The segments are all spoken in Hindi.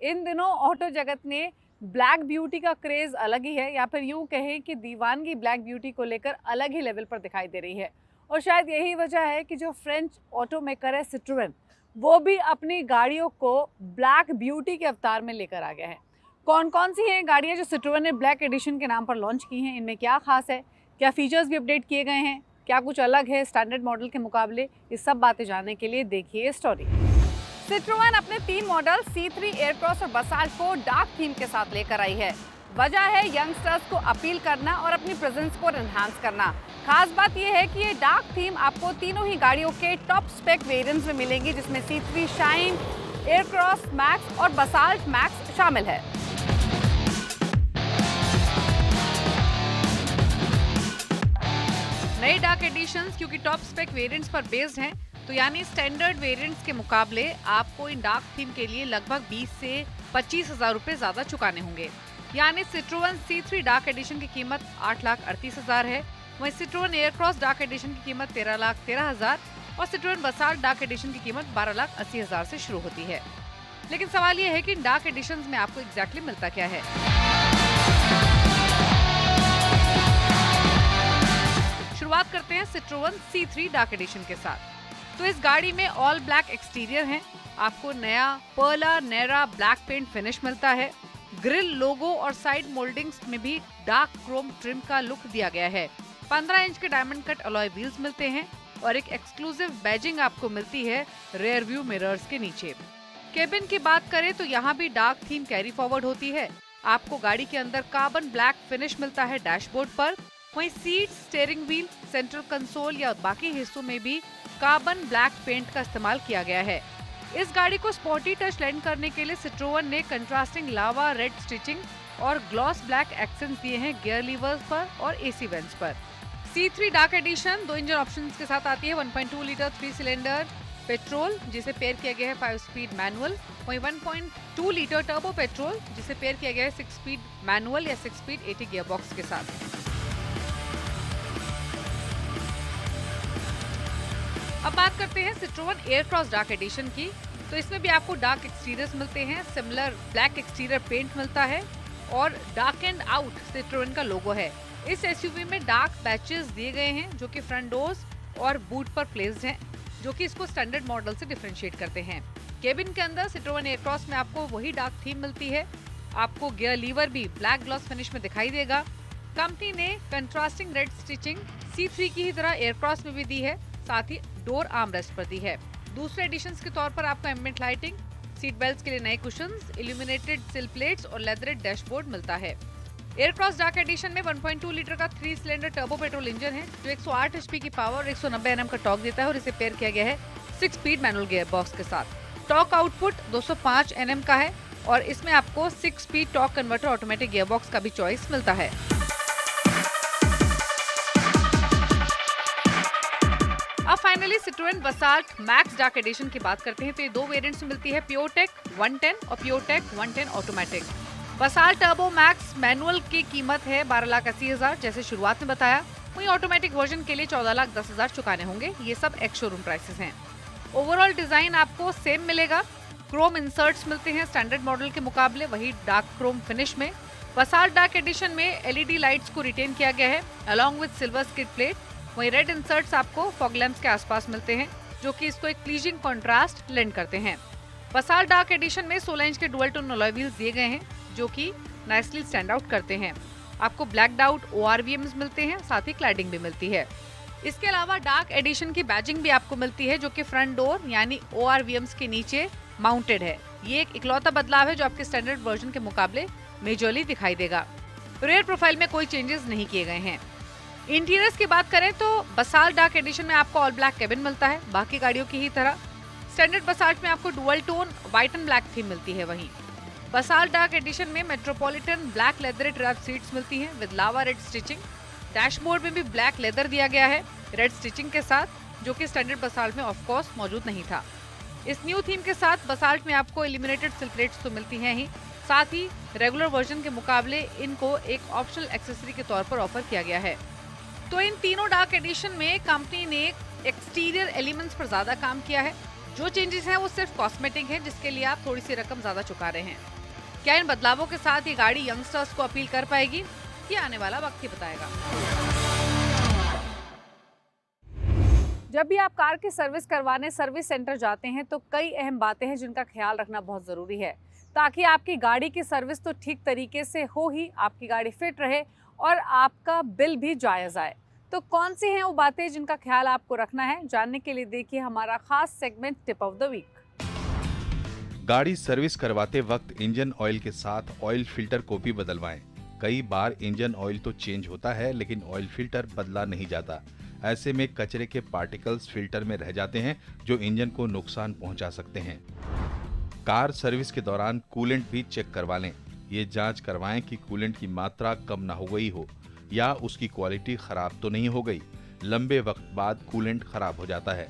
इन दिनों ऑटो जगत ने ब्लैक ब्यूटी का क्रेज अलग ही है, या फिर यूं कहें कि दीवानगी ब्लैक ब्यूटी को लेकर अलग ही लेवल पर दिखाई दे रही है। और शायद यही वजह है कि जो फ्रेंच ऑटो मेकर है सिट्रोएन, वो भी अपनी गाड़ियों को ब्लैक ब्यूटी के अवतार में लेकर आ गया है। कौन कौन सी हैं गाड़ियां जो सिट्रोएन ने ब्लैक एडिशन के नाम पर लॉन्च की हैं, इनमें क्या खास है, क्या फीचर्स भी अपडेट किए गए हैं, क्या कुछ अलग है स्टैंडर्ड मॉडल के मुकाबले, ये सब बातें जानने के लिए देखिए स्टोरी। सिट्रोएन अपने 3 मॉडल C3, एयरक्रॉस और बसाल्ट को डार्क थीम के साथ लेकर आई है। वजह है यंगस्टर्स को अपील करना और अपनी प्रेजेंस को एनहांस करना। खास बात यह है कि ये डार्क थीम आपको तीनों ही गाड़ियों के टॉप स्पेक वेरिएंट्स में मिलेंगी, जिसमें C3 शाइन, एयरक्रॉस मैक्स और बसाल्ट मैक्स शामिल है। नए डार्क एडिशंस क्योंकि टॉप स्पेक वेरिएंट्स पर बेस्ड हैं, तो यानी स्टैंडर्ड वेरिएंट्स के मुकाबले आपको इन डार्क थीम के लिए लगभग 20 से 25 हजार रुपए ज्यादा चुकाने होंगे। यानी सिट्रोएन C3 डार्क एडिशन की कीमत 8,38,000 है, वहीं सिट्रोएन एयरक्रॉस डार्क एडिशन की कीमत 13,13,000 और सिट्रोएन बसाल्ट डार्क एडिशन की कीमत 12,80,000 से शुरू होती है। लेकिन सवाल यह है कि इन डार्क एडिशन में आपको एग्जैक्टली मिलता क्या है। शुरुआत करते हैं सिट्रोएन C3 डार्क एडिशन के साथ। तो इस गाड़ी में ऑल ब्लैक एक्सटीरियर है, आपको नया पर्ला नेरा ब्लैक पेंट फिनिश मिलता है। ग्रिल, लोगो और साइड मोल्डिंग्स में भी डार्क क्रोम ट्रिम का लुक दिया गया है। 15 इंच के डायमंड कट अलॉय व्हील्स मिलते हैं और एक एक्सक्लूसिव बैजिंग आपको मिलती है रेयर व्यू मिरर्स के नीचे। केबिन की बात करें तो यहाँ भी डार्क थीम कैरी फॉरवर्ड होती है। आपको गाड़ी के अंदर कार्बन ब्लैक फिनिश मिलता है डैशबोर्ड पर, वहीं seat, steering wheel, central console या बाकी हिस्सों में भी कार्बन ब्लैक पेंट का इस्तेमाल किया गया है। इस गाड़ी को स्पोर्टी टच लैंड करने के लिए सिट्रोएन ने कंट्रास्टिंग लावा रेड स्टिचिंग और ग्लॉस ब्लैक एक्सेंट्स दिए हैं गियर लीवर्स पर और एसी वेंट्स पर। C3 dark edition 2 engine options के साथ आती है। 1.2 लीटर 3 सिलेंडर पेट्रोल जिसे पेयर किया गया है 5 स्पीड मैनुअल, वहीं 1.2 लीटर टर्बो पेट्रोल जिसे पेयर किया गया है 6 स्पीड मैनुअल या 6 स्पीड 80 गियर बॉक्स के साथ। अब बात करते हैं सिट्रोएन एयरक्रॉस डार्क एडिशन की। तो इसमें भी आपको डार्क एक्सटीरियर्स मिलते हैं, सिमिलर ब्लैक एक्सटीरियर पेंट मिलता है और डार्क एंड आउट सिट्रोएन का लोगो है। इस एसयूवी में डार्क पैचेस दिए गए हैं जो कि फ्रंट डोर्स और बूट पर प्लेस्ड हैं, जो कि इसको स्टैंडर्ड मॉडल से डिफरेंशिएट करते हैं। केबिन के अंदर सिट्रोएन एयरक्रॉस में आपको वही डार्क थीम मिलती है। आपको गियर लीवर भी ब्लैक ग्लॉस फिनिश में दिखाई देगा। कंपनी ने कंट्रास्टिंग रेड स्टिचिंग C3 की ही तरह एयरक्रॉस में भी दी है, साथ ही डोर आर्मरेस्ट पर दी है। दूसरे एडिशंस के तौर पर आपको एम्बिएंट लाइटिंग, सीट बेल्ट्स के लिए नए कुशन्स, इल्यूमिनेटेड सिल प्लेट्स और लेदरेड डैशबोर्ड मिलता है। एयरक्रॉस डार्क एडिशन में 1.2 लीटर का 3 सिलेंडर टर्बो पेट्रोल इंजन है जो 108 HP की पावर और 190 Nm का टॉर्क देता है और इसे पेयर किया गया है 6 स्पीड मैनुअल गियर बॉक्स के साथ। टॉर्क आउटपुट 205 Nm का है और इसमें आपको 6 speed torque converter automatic gear box का भी चॉइस मिलता है। अब finally Citroen basalt max dark edition की बात करते हैं। तो ये 2 वेरिएंट्स में मिलती है, प्योरटेक 110 और प्योरटेक 110 automatic. Basalt turbo max manual की कीमत है 12,80,000 जैसे शुरुआत में बताया, वहीं ऑटोमेटिक वर्जन के लिए 14,10,000 चुकाने होंगे। ये सब एक्स शोरूम प्राइसेस हैं। ओवरऑल डिजाइन आपको सेम मिलेगा। क्रोम इंसर्ट्स मिलते हैं स्टैंडर्ड मॉडल के मुकाबले, वही डार्क क्रोम फिनिश में। बसाल्ट डार्क एडिशन में LED लाइट्स को रिटेन किया गया है along with silver skid plate, वहीं रेड इंसर्ट्स आपको फॉग लैंप्स के आसपास मिलते हैं जो कि इसको एक प्लीजिंग कंट्रास्ट लेंड करते हैं। बसाल्ट डार्क एडिशन में 16 इंच के डुअल टोन अलॉय व्हील्स दिए गए हैं जो कि नाइसली स्टैंड आउट करते हैं। आपको ब्लैक्ड आउट ORVMs मिलते हैं, साथ ही क्लैडिंग भी मिलती है। इसके अलावा डार्क एडिशन की बैजिंग भी आपको मिलती है जो कि फ्रंट डोर यानी ORVMs के नीचे माउंटेड है। ये एक इकलौता बदलाव है जो आपके स्टैंडर्ड वर्जन के मुकाबले मेजरली दिखाई देगा। रेयर प्रोफाइल में कोई चेंजेस नहीं किए गए हैं। इंटीरियर्स की बात करें तो बसाल्ट डार्क एडिशन में आपको ऑल ब्लैक केबिन मिलता है, बाकी गाड़ियों की ही तरह। स्टैंडर्ड बसाल्ट में आपको dual tone white and black theme मिलती है। वहीं बसाल्ट डार्क एडिशन में मेट्रोपॉलिटन ब्लैक लेदरेड रैप सीट्स मिलती हैं with lava red stitching. Dashboard में भी ब्लैक लेदर दिया गया है रेड स्टिचिंग के साथ, जो कि स्टैंडर्ड बसाल्ट में ऑफ कोर्स मौजूद नहीं था। इस न्यू थीम के साथ बसाल्ट में आपको इल्यूमिनेटेड सिल प्लेट्स तो मिलती हैं ही, साथ ही रेगुलर वर्जन के मुकाबले इनको एक ऑप्शनल एक्सेसरी के तौर पर ऑफर किया गया है। तो इन तीनों डार्क एडिशन में कंपनी ने एक्सटीरियर एलिमेंट्स पर ज्यादा काम किया है। जो चेंजेस हैं वो सिर्फ कॉस्मेटिक हैं, जिसके लिए आप थोड़ी सी रकम ज्यादा चुका रहे हैं। क्या इन बदलावों के साथ ये गाड़ी यंगस्टर्स को अपील कर पाएगी? ये आने वाला वक्त ही बताएगा। जब भी आप कार की सर्विस करवाने सर्विस सेंटर जाते हैं तो कई अहम बातें हैं जिनका ख्याल रखना बहुत ज़रूरी है, ताकि आपकी गाड़ी की सर्विस तो ठीक तरीके से हो ही, आपकी गाड़ी फिट रहे और आपका बिल भी जायज़ आए। तो कौन सी हैं वो बातें जिनका ख्याल आपको रखना है? जानने के लिए देखिए हमारा खास segment tip of the week. गाड़ी सर्विस करवाते वक्त इंजन ऑयल के साथ ऑयल फिल्टर को भी बदलवाएं। कई बार इंजन ऑयल तो चेंज होता है लेकिन ऑयल फिल्टर बदला नहीं जाता। ऐसे में कचरे के पार्टिकल्स फिल्टर में रह जाते हैं जो इंजन को नुकसान पहुंचा सकते हैं। कार सर्विस के दौरान कूलेंट भी चेक करवा लें। ये जांच करवाएं कि कूलेंट की मात्रा कम ना हो गई हो या उसकी क्वालिटी खराब तो नहीं हो गई। लंबे वक्त बाद कूलेंट खराब हो जाता है।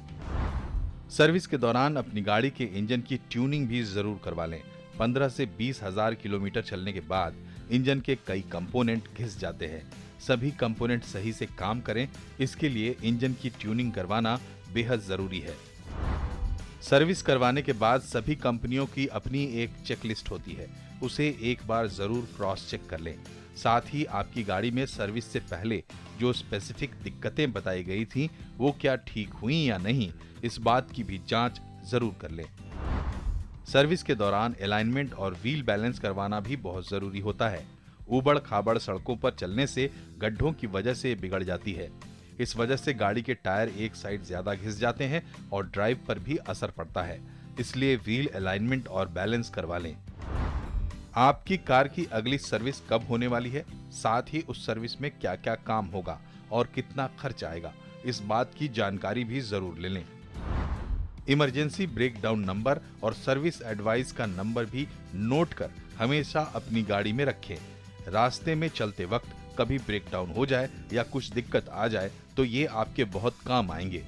सर्विस के दौरान अपनी गाड़ी के इंजन की ट्यूनिंग भी जरूर करवा लें। 15 से 20 हजार किलोमीटर चलने के बाद इंजन के कई कंपोनेंट घिस जाते हैं। सभी कंपोनेंट सही से काम करें, इसके लिए इंजन की ट्यूनिंग करवाना बेहद जरूरी है। सर्विस करवाने के बाद सभी कंपनियों की अपनी एक चेकलिस्ट होती है, उसे एक बार जरूर क्रॉस चेक कर लें। साथ ही आपकी गाड़ी में सर्विस से पहले जो स्पेसिफिक दिक्कतें बताई गई थी वो क्या ठीक हुई या नहीं, इस बात की भी जांच जरूर कर लें। सर्विस के दौरान अलाइनमेंट और व्हील बैलेंस करवाना भी बहुत जरूरी होता है। ऊबड़ खाबड़ सड़कों पर चलने से गड्ढों की वजह से बिगड़ जाती है। इस वजह से गाड़ी के टायर एक साइड ज्यादा घिस जाते हैं और ड्राइव पर भी असर पड़ता है। इसलिए व्हील अलाइनमेंट और बैलेंस करवा लें। आपकी कार की अगली सर्विस कब होने वाली है, साथ ही उस सर्विस में क्या क्या काम होगा और कितना खर्च आएगा, इस बात की जानकारी भी जरूर ले लें। इमरजेंसी ब्रेकडाउन नंबर और सर्विस एडवाइस का नंबर भी नोट कर हमेशा अपनी गाड़ी में रखें। रास्ते में चलते वक्त कभी ब्रेकडाउन हो जाए या कुछ दिक्कत आ जाए तो ये आपके बहुत काम आएंगे।